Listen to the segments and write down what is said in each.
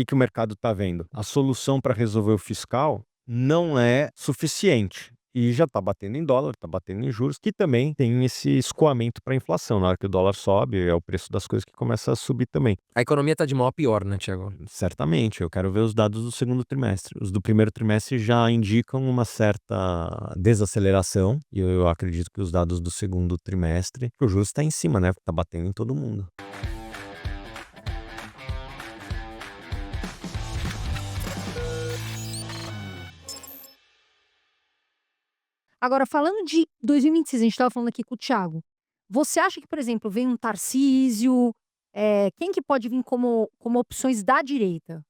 que o mercado está vendo? A solução para resolver o fiscal não é suficiente. E já está batendo em dólar, está batendo em juros, que também tem esse escoamento para a inflação. Na hora que o dólar sobe, é o preço das coisas que começa a subir também. A economia tá de mal a pior, né, Thiago? Certamente, eu quero ver os dados do segundo trimestre. Os do primeiro trimestre já indicam uma certa desaceleração, e eu acredito que os dados do segundo trimestre, o juros está em cima, né? Está batendo em todo mundo. Agora, falando de 2026, a gente estava falando aqui com o Thiago. Você acha que, por exemplo, vem um Tarcísio, quem que pode vir como opções da direita?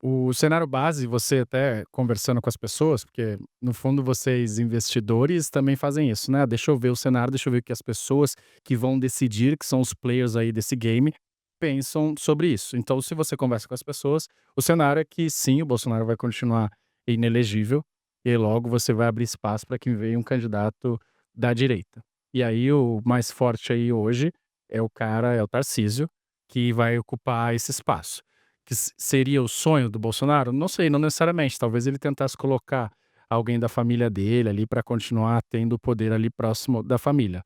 O cenário base, você até conversando com as pessoas, porque no fundo vocês investidores também fazem isso, né? Deixa eu ver o cenário, deixa eu ver o que as pessoas que vão decidir, que são os players aí desse game, pensam sobre isso. Então, se você conversa com as pessoas, o cenário é que sim, o Bolsonaro vai continuar inelegível e aí logo você vai abrir espaço para que venha um candidato da direita. E aí o mais forte aí hoje é o Tarcísio, que vai ocupar esse espaço que seria o sonho do Bolsonaro? Não sei, não necessariamente. Talvez ele tentasse colocar alguém da família dele ali para continuar tendo o poder ali próximo da família.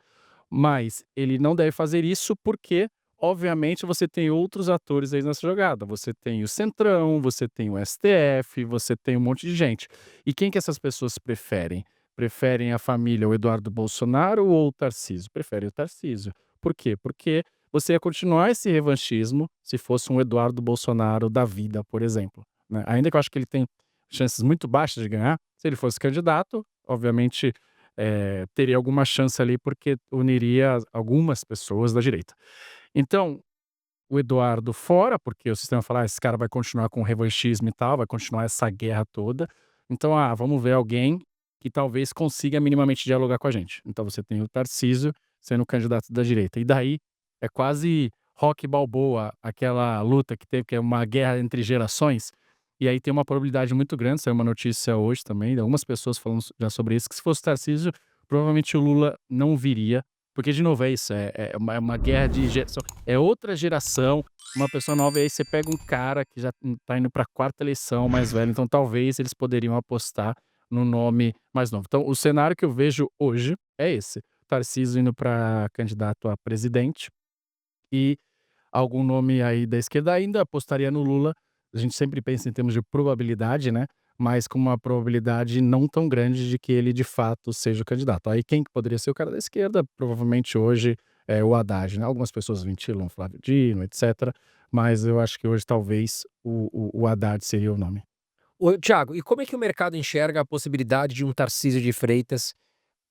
Mas ele não deve fazer isso porque, obviamente, você tem outros atores aí nessa jogada. Você tem o Centrão, você tem o STF, você tem um monte de gente. E quem que essas pessoas preferem? Preferem a família, o Eduardo Bolsonaro ou o Tarcísio? Preferem o Tarcísio. Por quê? Porque você ia continuar esse revanchismo se fosse um Eduardo Bolsonaro da vida, por exemplo, né? Ainda que eu acho que ele tem chances muito baixas de ganhar, se ele fosse candidato, obviamente, teria alguma chance ali, porque uniria algumas pessoas da direita. Então, o Eduardo fora, porque o sistema fala: "Ah, esse cara vai continuar com o revanchismo e tal, vai continuar essa guerra toda. Então, vamos ver alguém que talvez consiga minimamente dialogar com a gente". Então você tem o Tarcísio sendo o candidato da direita. E daí é quase Rocky Balboa, aquela luta que teve, que é uma guerra entre gerações. E aí tem uma probabilidade muito grande, saiu uma notícia hoje também, de algumas pessoas falando já sobre isso, que se fosse o Tarcísio, provavelmente o Lula não viria, porque de novo é isso, é uma guerra de geração, é outra geração, uma pessoa nova, e aí você pega um cara que já tá indo pra quarta eleição, mais velho, então talvez eles poderiam apostar no nome mais novo. Então o cenário que eu vejo hoje é esse: Tarcísio indo para candidato a presidente e algum nome aí da esquerda. Ainda apostaria no Lula, a gente sempre pensa em termos de probabilidade, né, mas com uma probabilidade não tão grande de que ele de fato seja o candidato. Aí quem que poderia ser o cara da esquerda? Provavelmente hoje é o Haddad, né, algumas pessoas ventilam Flávio Dino, etcétera, mas eu acho que hoje talvez o Haddad seria o nome. Ô, Thiago, e como é que o mercado enxerga a possibilidade de um Tarcísio de Freitas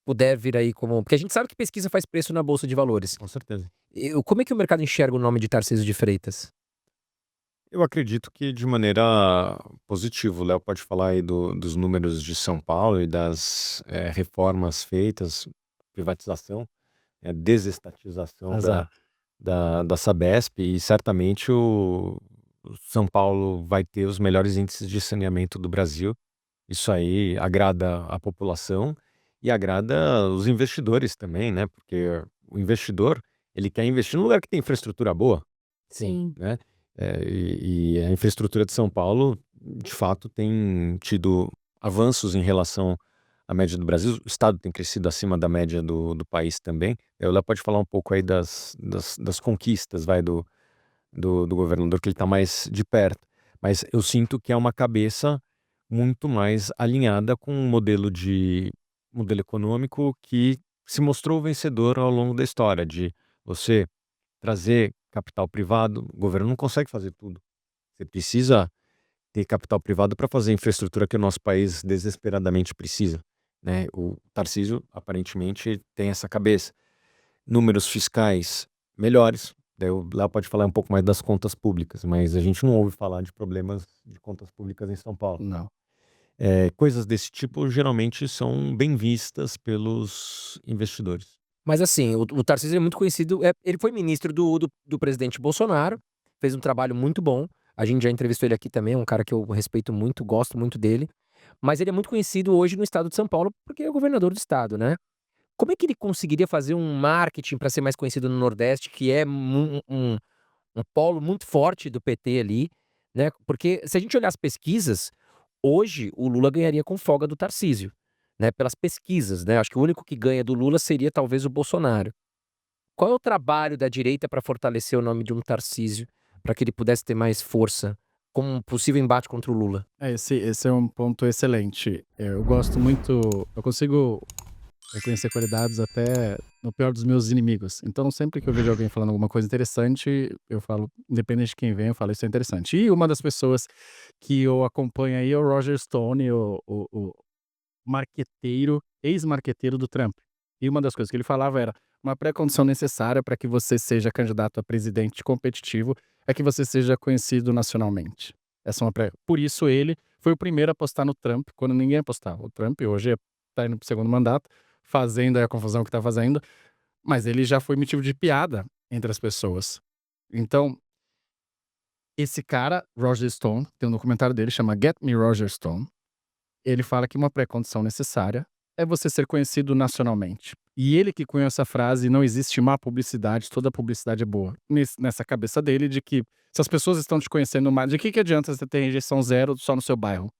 puder vir aí como, porque a gente sabe que pesquisa faz preço na bolsa de valores. Com certeza. Como é que o mercado enxerga o nome de Tarcísio de Freitas? Eu acredito que de maneira positiva. O Léo pode falar aí dos números de São Paulo e das reformas feitas, privatização, desestatização Azar. da Sabesp, e certamente o São Paulo vai ter os melhores índices de saneamento do Brasil. Isso aí agrada a população e agrada os investidores também, né? Porque o investidor, ele quer investir num lugar que tem infraestrutura boa, Sim. Sim. né? E a infraestrutura de São Paulo, de fato, tem tido avanços em relação à média do Brasil. O estado tem crescido acima da média do país também. O Léo pode falar um pouco aí das conquistas, do governador, que ele está mais de perto. Mas eu sinto que é uma cabeça muito mais alinhada com um modelo econômico que se mostrou vencedor ao longo da história, de você trazer capital privado. O governo não consegue fazer tudo. Você precisa ter capital privado para fazer a infraestrutura que o nosso país desesperadamente precisa, né? O Tarcísio aparentemente tem essa cabeça. Números fiscais melhores. Daí o Léo pode falar um pouco mais das contas públicas, mas a gente não ouve falar de problemas de contas públicas em São Paulo. Não. Coisas desse tipo geralmente são bem vistas pelos investidores. Mas assim, o Tarcísio é muito conhecido, ele foi ministro do presidente Bolsonaro, fez um trabalho muito bom. A gente já entrevistou ele aqui também, é um cara que eu respeito muito, gosto muito dele. Mas ele é muito conhecido hoje no estado de São Paulo, porque é o governador do estado, né? Como é que ele conseguiria fazer um marketing para ser mais conhecido no Nordeste, que é um polo muito forte do PT ali, né? Porque se a gente olhar as pesquisas, hoje o Lula ganharia com folga do Tarcísio, né? Pelas pesquisas, né? Acho que o único que ganha do Lula seria talvez o Bolsonaro. Qual é o trabalho da direita para fortalecer o nome de um Tarcísio, para que ele pudesse ter mais força como um possível embate contra o Lula? Esse é um ponto excelente. Eu gosto muito, eu consigo reconhecer qualidades até no pior dos meus inimigos. Então, sempre que eu vejo alguém falando alguma coisa interessante, eu falo, independente de quem vem, eu falo, isso é interessante. E uma das pessoas que eu acompanho aí é o Roger Stone, o marqueteiro, ex-marqueteiro do Trump. E uma das coisas que ele falava era: uma pré-condição necessária para que você seja candidato a presidente competitivo é que você seja conhecido nacionalmente. Essa é uma pré. Por isso ele foi o primeiro a apostar no Trump quando ninguém apostava. O Trump hoje está indo para o segundo mandato, fazendo aí a confusão que está fazendo, mas ele já foi motivo de piada entre as pessoas. Então, esse cara, Roger Stone, tem um documentário dele, chama Get Me Roger Stone. Ele fala que uma pré-condição necessária é você ser conhecido nacionalmente. E ele que cunhou essa frase, não existe má publicidade, toda publicidade é boa. Nessa cabeça dele de que se as pessoas estão te conhecendo mais, de que adianta você ter rejeição zero só no seu bairro?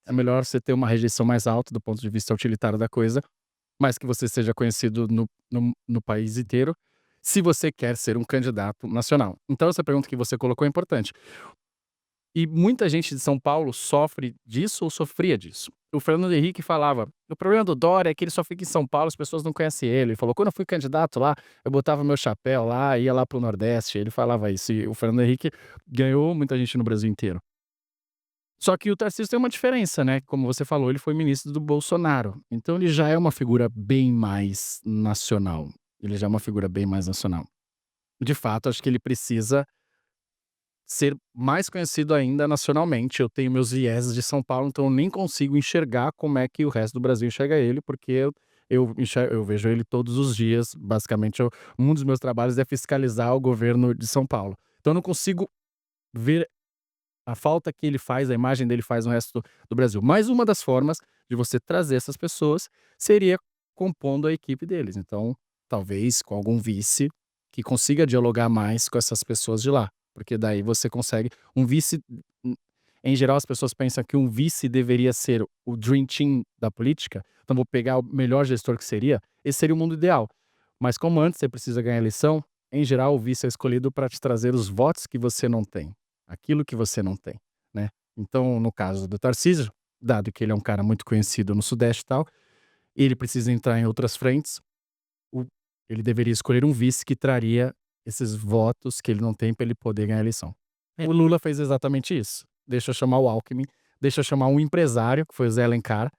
É melhor você ter uma rejeição mais alta do ponto de vista utilitário da coisa, mas que você seja conhecido no país inteiro, se você quer ser um candidato nacional. Então essa pergunta que você colocou é importante. E muita gente de São Paulo sofre disso ou sofria disso. O Fernando Henrique falava: o problema do Dória é que ele só fica em São Paulo, as pessoas não conhecem ele. Ele falou: quando eu fui candidato lá, eu botava meu chapéu lá, ia lá pro Nordeste. Ele falava isso. E o Fernando Henrique ganhou muita gente no Brasil inteiro. Só que o Tarcísio tem uma diferença, né? Como você falou, ele foi ministro do Bolsonaro. Então ele já é uma figura bem mais nacional. Ele já é uma figura bem mais nacional. De fato, acho que ele precisa ser mais conhecido ainda nacionalmente. Eu tenho meus vieses de São Paulo, então eu nem consigo enxergar como é que o resto do Brasil enxerga ele, porque eu vejo ele todos os dias. Basicamente, um dos meus trabalhos é fiscalizar o governo de São Paulo. Então eu não consigo ver a falta que ele faz, a imagem dele faz no resto do Brasil. Mas uma das formas de você trazer essas pessoas seria compondo a equipe deles. Então, talvez com algum vice que consiga dialogar mais com essas pessoas de lá. Porque daí você consegue. Um vice. Em geral, as pessoas pensam que um vice deveria ser o dream team da política. Então, vou pegar o melhor gestor que seria. Esse seria o mundo ideal. Mas como antes você precisa ganhar a eleição, em geral, o vice é escolhido para te trazer os votos que você não tem. Aquilo que você não tem, né? Então, no caso do Tarcísio, dado que ele é um cara muito conhecido no Sudeste e tal, ele precisa entrar em outras frentes, o ele deveria escolher um vice que traria esses votos que ele não tem para ele poder ganhar a eleição. O Lula fez exatamente isso. Deixa eu chamar o Alckmin, deixa eu chamar um empresário, que foi o Zé Alencar,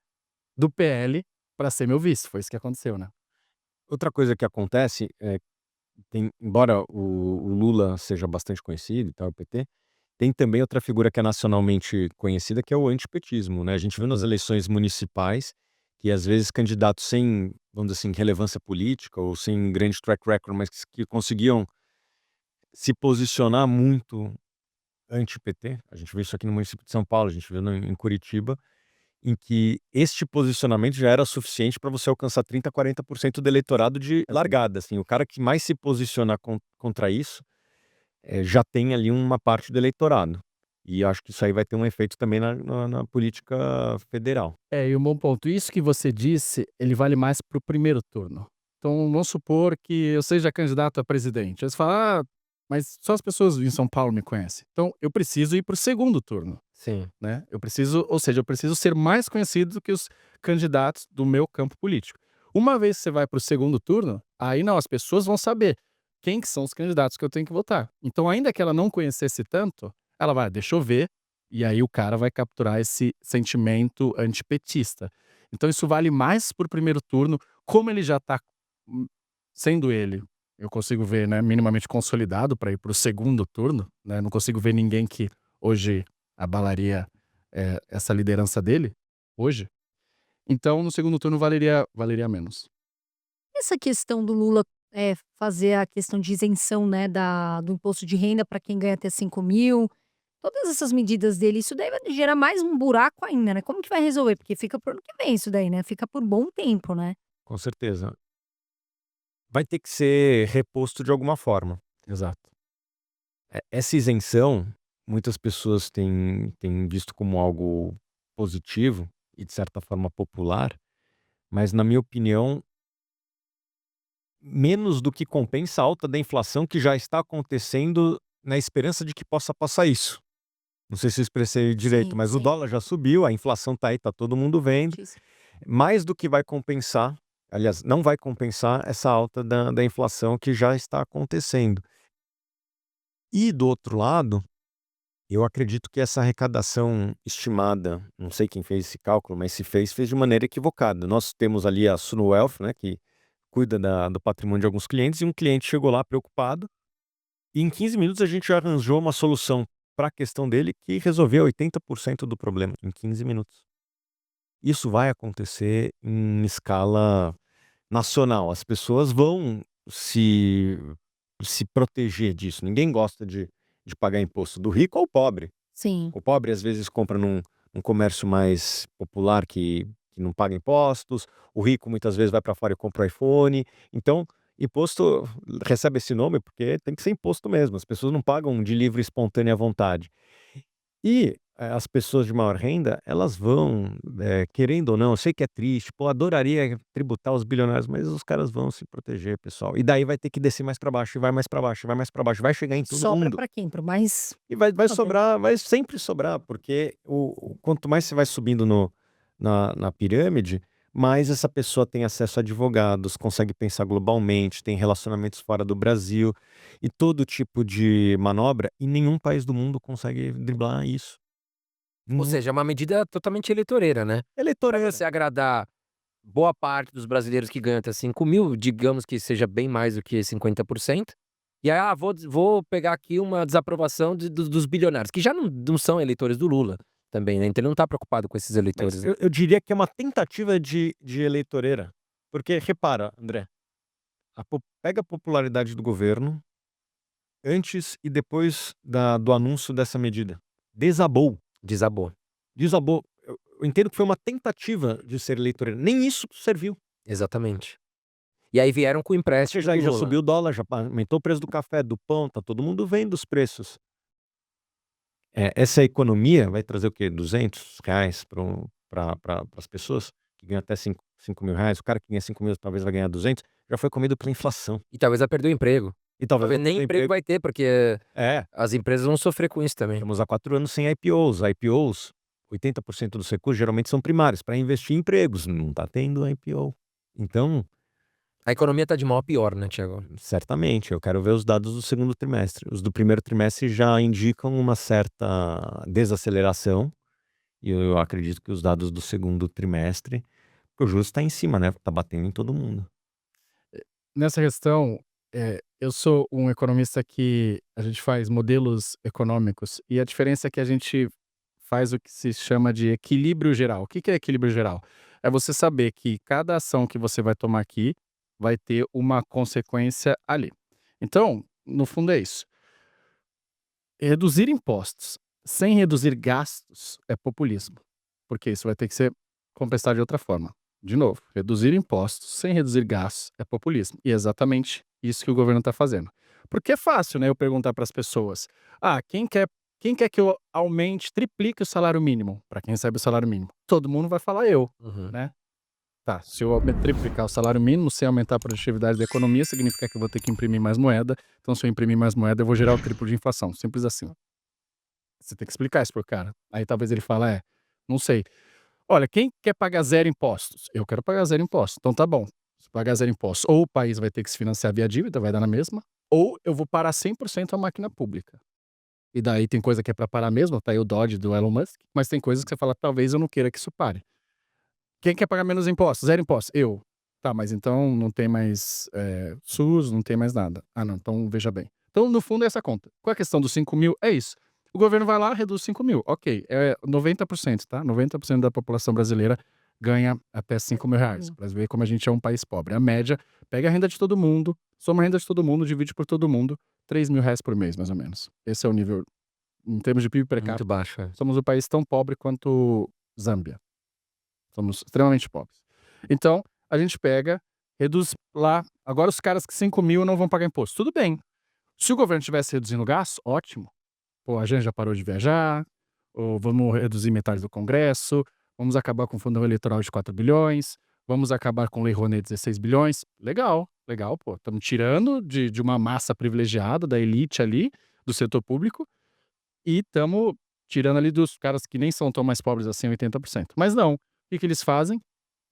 do PL, para ser meu vice. Foi isso que aconteceu, né? Outra coisa que acontece embora o Lula seja bastante conhecido e tal, o PT, tem também outra figura que é nacionalmente conhecida, que é o antipetismo, né? A gente viu nas eleições municipais que às vezes candidatos sem, vamos dizer assim, relevância política ou sem grande track record, mas que conseguiam se posicionar muito anti-PT. A gente viu isso aqui no município de São Paulo, a gente viu em Curitiba, em que este posicionamento já era suficiente para você alcançar 30, 40% do eleitorado de largada, assim. O cara que mais se posicionar contra isso, já tem ali uma parte do eleitorado. E acho que isso aí vai ter um efeito também na política federal. E um bom ponto. Isso que você disse, ele vale mais para o primeiro turno. Então, vamos supor que eu seja candidato a presidente. Aí você fala: mas só as pessoas em São Paulo me conhecem. Então, eu preciso ir para o segundo turno, Sim. né? Eu preciso ser mais conhecido do que os candidatos do meu campo político. Uma vez que você vai para o segundo turno, aí não, as pessoas vão saber quem que são os candidatos que eu tenho que votar. Então, ainda que ela não conhecesse tanto, ela vai: deixa eu ver. E aí o cara vai capturar esse sentimento antipetista. Então isso vale mais por primeiro turno, como ele já tá, sendo ele, eu consigo ver, né, minimamente consolidado para ir para o segundo turno, né? Não consigo ver ninguém que hoje abalaria essa liderança dele, hoje. Então no segundo turno valeria menos. Essa questão do Lula, fazer a questão de isenção, né, do imposto de renda para quem ganha até 5.000, todas essas medidas dele, isso daí vai gerar mais um buraco ainda, né? Como que vai resolver? Porque fica pro ano que vem isso daí, né? Fica por bom tempo, né? Com certeza. Vai ter que ser reposto de alguma forma. Exato. Essa isenção, muitas pessoas têm visto como algo positivo e, de certa forma, popular, mas, na minha opinião, menos do que compensa a alta da inflação que já está acontecendo na esperança de que possa passar isso. Não sei se eu expressei direito, Sim, mas o sim. dólar já subiu, a inflação tá aí, tá todo mundo vendo. Muitíssimo. Mais do que vai compensar, aliás, não vai compensar essa alta da inflação que já está acontecendo. E do outro lado, eu acredito que essa arrecadação estimada, não sei quem fez esse cálculo, mas se fez, fez de maneira equivocada. Nós temos ali a Suno Wealth, né, que cuida do patrimônio de alguns clientes, e um cliente chegou lá preocupado, e em 15 minutos a gente já arranjou uma solução para a questão dele que resolveu 80% do problema, em 15 minutos. Isso vai acontecer em escala nacional. As pessoas vão se, se proteger disso. Ninguém gosta de pagar imposto, do rico ao pobre. Sim. O pobre às vezes compra num comércio mais popular que não paga impostos. O rico muitas vezes vai para fora e compra o iPhone. Então, imposto recebe esse nome porque tem que ser imposto mesmo. As pessoas não pagam de livre e espontânea vontade. E as pessoas de maior renda, elas vão, querendo ou não, eu sei que é triste, pô, adoraria tributar os bilionários, mas os caras vão se proteger, pessoal. E daí vai ter que descer mais para baixo, e vai mais para baixo, e vai mais para baixo, vai chegar em todo Sobra mundo. para quem? Para mais E vai poder. sobrar, vai sempre sobrar, porque quanto mais você vai subindo na pirâmide, mais essa pessoa tem acesso a advogados, consegue pensar globalmente, tem relacionamentos fora do Brasil, e todo tipo de manobra, e nenhum país do mundo consegue driblar isso. Ou seja, é uma medida totalmente eleitoreira, né? Para Eleitoreira. você agradar boa parte dos brasileiros que ganham até 5.000, digamos que seja bem mais do que 50%. E aí, vou pegar aqui uma desaprovação dos bilionários, que já não são eleitores do Lula também, né? Então ele não tá preocupado com esses Mas eleitores. eu diria que é uma tentativa de eleitoreira. Porque, repara, André, pega a popularidade do governo antes e depois do anúncio dessa medida. Desabou. Desabou. Desabou. Eu entendo que foi uma tentativa de ser eleitoreira. Nem isso serviu. Exatamente. E aí vieram com o Ou empréstimo seja, do aí já Lula. subiu o dólar, já aumentou o preço do café, do pão, tá todo mundo vendo os preços. Essa economia vai trazer o quê? R$ 200 para as pessoas que ganham até 5 mil reais. O cara que ganha 5 mil talvez vai ganhar 200, já foi comido pela inflação. E talvez vai perder o emprego. E talvez Talvez não nem tenha emprego emprego. vai ter, porque É, as empresas vão sofrer com isso também. estamos há 4 anos sem IPOs. IPOs, 80% dos recursos geralmente são primários, para investir em empregos. Não está tendo IPO. Então, A economia tá de mal a pior, né, Thiago? certamente, eu quero ver os dados do segundo trimestre. Os do primeiro trimestre já indicam uma certa desaceleração. E eu acredito que os dados do segundo trimestre, porque o juros está em cima, né? Tá batendo em todo mundo. Nessa questão, eu sou um economista que a gente faz modelos econômicos e a diferença é que a gente faz o que se chama de equilíbrio geral. O que que é equilíbrio geral? É você saber que cada ação que você vai tomar aqui vai ter uma consequência ali. Então, no fundo é isso. Reduzir impostos sem reduzir gastos é populismo, porque isso vai ter que ser compensado de outra forma. De novo, reduzir impostos sem reduzir gastos é populismo. E é exatamente isso que o governo está fazendo. Porque é fácil, né, eu perguntar para as pessoas: ah, quem quer que eu aumente, triplique o salário mínimo? Para quem recebe o salário mínimo. Todo mundo vai falar eu, Uhum. né? Tá, se eu triplicar o salário mínimo sem aumentar a produtividade da economia, significa que eu vou ter que imprimir mais moeda. Então, se eu imprimir mais moeda, eu vou gerar o triplo de inflação. Simples assim. Você tem que explicar isso pro cara. Aí talvez ele fala, não sei. Olha, quem quer pagar zero impostos? Eu quero pagar zero impostos. Então tá bom. Se pagar zero impostos, ou o país vai ter que se financiar via dívida, vai dar na mesma, ou eu vou parar 100% a máquina pública. E daí tem coisa que é pra parar mesmo, tá aí o Dodge do Elon Musk, mas tem coisas que você fala, talvez eu não queira que isso pare. Quem quer pagar menos impostos? Zero impostos. Eu. Tá, mas então não tem mais SUS, não tem mais nada. Ah, não, então veja bem. Então, no fundo, é essa conta. Com a questão dos 5 mil, é isso. O governo vai lá, reduz 5 mil. Ok, é 90%, tá? 90% da população brasileira ganha até 5 mil reais. Pra ver como a gente é um país pobre. A média, pega a renda de todo mundo, soma a renda de todo mundo, divide por todo mundo, 3 mil reais por mês, mais ou menos. Esse é o nível, em termos de PIB per capita. Muito baixo, é. Somos um país tão pobre quanto Zâmbia. Somos extremamente pobres. Então, a gente pega, reduz lá. Agora, os caras que 5 mil não vão pagar imposto. Tudo bem. Se o governo estivesse reduzindo o gasto, ótimo. Pô, a Janja parou de viajar, ou vamos reduzir metade do Congresso, vamos acabar com o fundo eleitoral de 4 bilhões, vamos acabar com Lei Rouanet 16 bilhões. Legal, legal, pô. Estamos tirando de uma massa privilegiada, da elite ali, do setor público, e estamos tirando ali dos caras que nem são tão mais pobres assim, 80%. Mas não, o que eles fazem?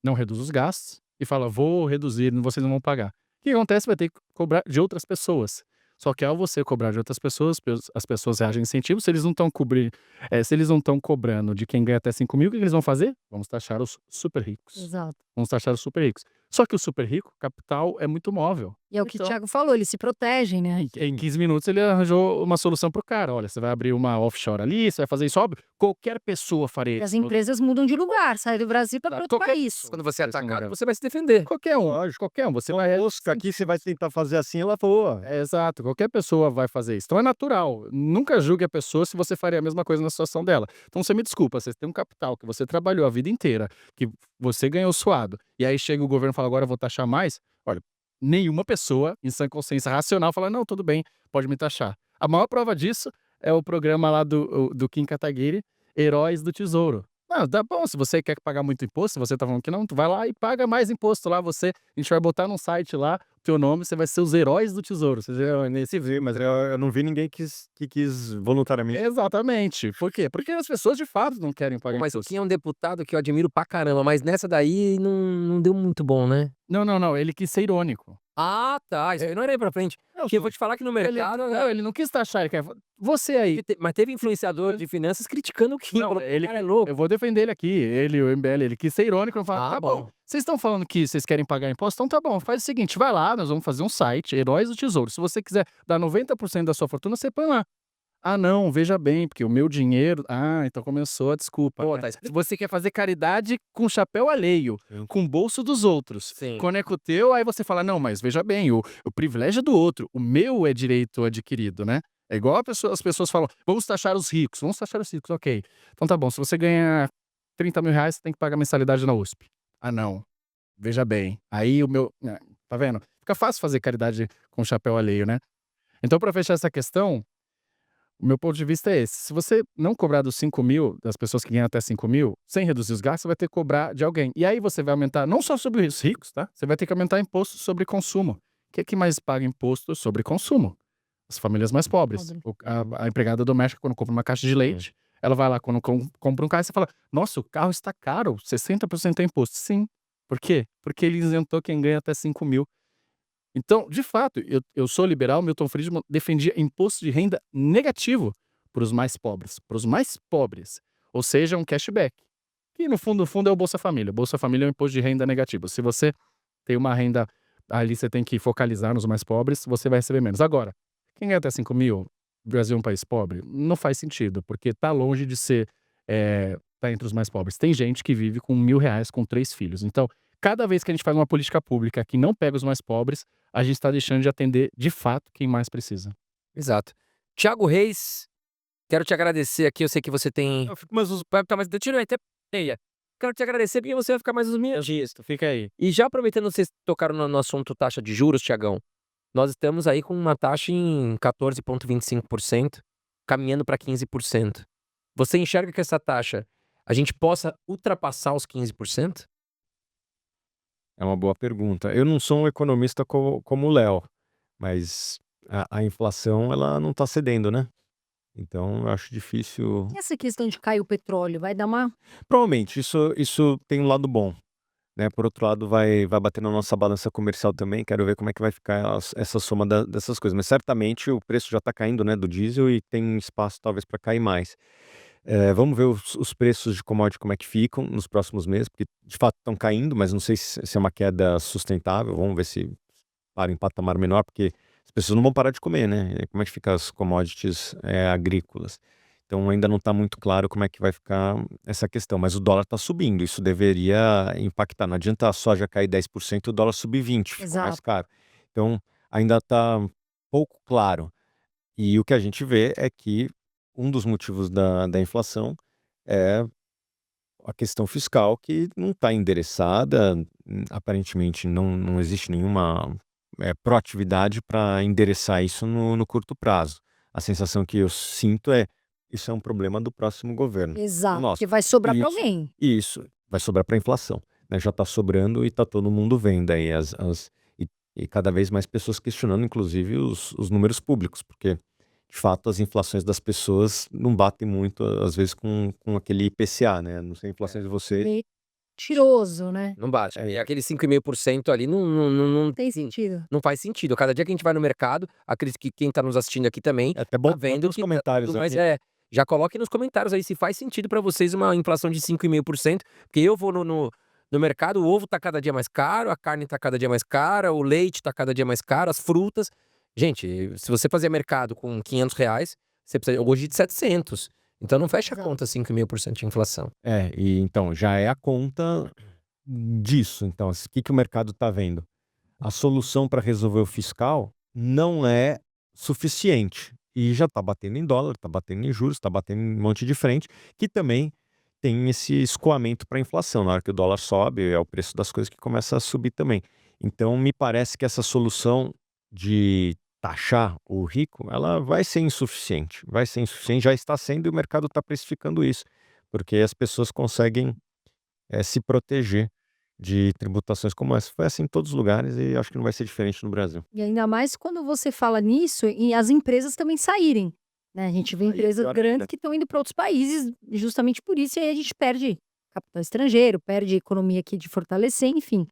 Não reduz os gastos e fala, vou reduzir, vocês não vão pagar. O que acontece? Vai ter que cobrar de outras pessoas. Só que ao você cobrar de outras pessoas, as pessoas reagem a incentivo. Se eles não estão se eles não estão cobrando de quem ganha até 5 mil, o que eles vão fazer? Vamos taxar os super ricos. Exato. Vamos taxar os super ricos. Só que o super rico, capital é muito móvel. E é o que o Então, Thiago falou, eles se protegem, né? em 15 minutos ele arranjou uma solução pro cara. Olha, você vai abrir uma offshore ali, você vai fazer isso, óbvio. Qualquer pessoa faria E as isso. empresas mudam de lugar, saem do Brasil para outro Qualquer- país. Quando você é Vocês não atacado, moram. você vai se defender. Qualquer um, qualquer um. Você vai. Mosca aqui, você vai tentar fazer assim, ela voa. É, exato, qualquer pessoa vai fazer isso. Então é natural. Nunca julgue a pessoa se você faria a mesma coisa na situação dela. Então você me desculpa, você tem um capital que você trabalhou a vida inteira, que você ganhou suado, e aí chega o governo e fala, agora eu vou taxar mais. Olha, nenhuma pessoa em sã consciência racional fala, não, tudo bem, pode me taxar. A maior prova disso é o programa lá do Kim Kataguiri, Heróis do Tesouro. Não, tá bom, se você quer pagar muito imposto, se você tá falando que não, tu vai lá e paga mais imposto lá, a gente vai botar num site lá, o teu nome, você vai ser os Heróis do Tesouro. Nesse vi, mas eu não vi ninguém que quis voluntariamente. Exatamente. Por quê? Porque as pessoas de fato não querem pagar Mas o imposto. Kim é um deputado que eu admiro pra caramba, mas nessa daí não deu muito bom, né? Não, ele quis ser irônico. Ah, tá. Isso aí não era aí pra frente. Porque eu vou te falar que no mercado. Ele não quis taxar, ele quer. Você aí. Mas teve influenciador de finanças criticando o Kim. Não, Falou, ele- cara é louco. Eu vou defender ele aqui, ele, o MBL, ele quis ser irônico, falar, Ah, tá bom. bom, vocês estão falando que vocês querem pagar imposto, então tá bom, faz o seguinte, vai lá, nós vamos fazer um site, Heróis do Tesouro, se você quiser dar 90% da sua fortuna, você põe lá. Ah não, veja bem, porque o meu dinheiro, então começou a desculpa. Pô, né? tá. Você quer fazer caridade com chapéu alheio, Sim. com o bolso dos outros. Sim. Quando é com o teu, aí você fala, não, mas veja bem, o privilégio é do outro, o meu é direito adquirido, né? É igual as pessoas falam, vamos taxar os ricos, ok. Então tá bom, se você ganha 30 mil reais, você tem que pagar mensalidade na USP. Ah não, veja bem, aí o meu, tá vendo? Fica fácil fazer caridade com chapéu alheio, né? Então pra fechar essa questão, o meu ponto de vista é esse. Se você não cobrar dos 5 mil, das pessoas que ganham até 5 mil, sem reduzir os gastos, você vai ter que cobrar de alguém. E aí você vai aumentar, não só sobre os ricos, tá? Você vai ter que aumentar imposto sobre consumo. Quem é que mais paga imposto sobre consumo? As famílias mais pobres. A empregada doméstica, quando compra uma caixa de leite, ela vai lá, quando compra um carro, você fala, nossa, o carro está caro, 60% é imposto. Sim. Por quê? Porque ele isentou quem ganha até 5 mil. Então, de fato, eu sou liberal, Milton Friedman defendia imposto de renda negativo para os mais pobres. Para os mais pobres. Ou seja, um cashback. Que no fundo é o Bolsa Família. Bolsa Família é um imposto de renda negativo. Se você tem uma renda ali, você tem que focalizar nos mais pobres, você vai receber menos. Agora, quem ganha até 5 mil, o Brasil é um país pobre, não faz sentido, porque tá longe de ser, tá entre os mais pobres. Tem gente que vive com R$ 1.000 com 3 filhos. Então, cada vez que a gente faz uma política pública que não pega os mais pobres, a gente está deixando de atender, de fato, quem mais precisa. Exato. Thiago Reis, quero te agradecer aqui. Eu sei que você tem. Eu fico mais uns Vai ficar mais. Tira até. Quero te agradecer porque você vai ficar mais uns minutos. Isso, fica aí. E já aproveitando, vocês tocaram no assunto taxa de juros, Tiagão. Nós estamos aí com uma taxa em 14,25%, caminhando para 15%. Você enxerga que essa taxa a gente possa ultrapassar os 15%? É uma boa pergunta. Eu não sou um economista como o Léo, mas a inflação ela não está cedendo, né? Então eu acho difícil. E essa questão de cair o petróleo, vai dar uma... Provavelmente isso tem um lado bom, né? Por outro lado, vai bater na nossa balança comercial também. Quero ver como é que vai ficar essa soma dessas coisas. Mas certamente o preço já está caindo, né, do diesel e tem espaço talvez para cair mais. Vamos ver os preços de commodity como é que ficam nos próximos meses, porque de fato estão caindo, mas não sei se é uma queda sustentável. Vamos ver se para em patamar menor, porque as pessoas não vão parar de comer, né? Como é que ficam as commodities agrícolas? Então ainda não está muito claro como é que vai ficar essa questão, mas o dólar está subindo, isso deveria impactar. Não adianta a soja cair 10% e o dólar subir 20%, ficou mais Exato. caro. Então ainda está pouco claro. E o que a gente vê é que um dos motivos da inflação é a questão fiscal que não está endereçada. Aparentemente não existe nenhuma proatividade para endereçar isso no curto prazo. a sensação que eu sinto é: isso é um problema do próximo governo, Exato, nosso. porque vai sobrar para Isso, alguém. isso vai sobrar para a inflação, né? Já está sobrando e está todo mundo vendo aí e cada vez mais pessoas questionando, inclusive, os números públicos, porque, de fato, as inflações das pessoas não batem muito, às vezes, com aquele IPCA, né? Não sei a inflação de vocês. Mentiroso, né? Não bate. E aquele 5,5% ali não Tem sentido. não faz sentido. Cada dia que a gente vai no mercado, acredito que quem tá nos assistindo aqui também É até bom tá vendo nos que comentários mas aqui. já coloquem nos comentários aí se faz sentido pra vocês uma inflação de 5,5%, porque eu vou no mercado, o ovo tá cada dia mais caro, a carne tá cada dia mais cara, o leite tá cada dia mais caro, as frutas. Gente, se você fazer mercado com R$ 500, você precisa hoje de 700. Então não fecha a Exato. conta 5,5% de inflação. E então, já é a conta disso. Então, o que o mercado está vendo? A solução para resolver o fiscal não é suficiente. E já está batendo em dólar, está batendo em juros, está batendo em um monte de frente, que também tem esse escoamento para a inflação. Na hora que o dólar sobe, é o preço das coisas que começa a subir também. Então, me parece que essa solução de taxar o rico, ela vai ser insuficiente. Vai ser insuficiente, já está sendo e o mercado está precificando isso. Porque as pessoas conseguem se proteger de tributações como essa. Foi assim em todos os lugares e acho que não vai ser diferente no Brasil. E ainda mais quando você fala nisso e as empresas também saírem, né? A gente vê Aí, empresas pior grandes ainda. que estão indo para outros países justamente por isso, e aí a gente perde capital estrangeiro, perde economia aqui de fortalecer, enfim.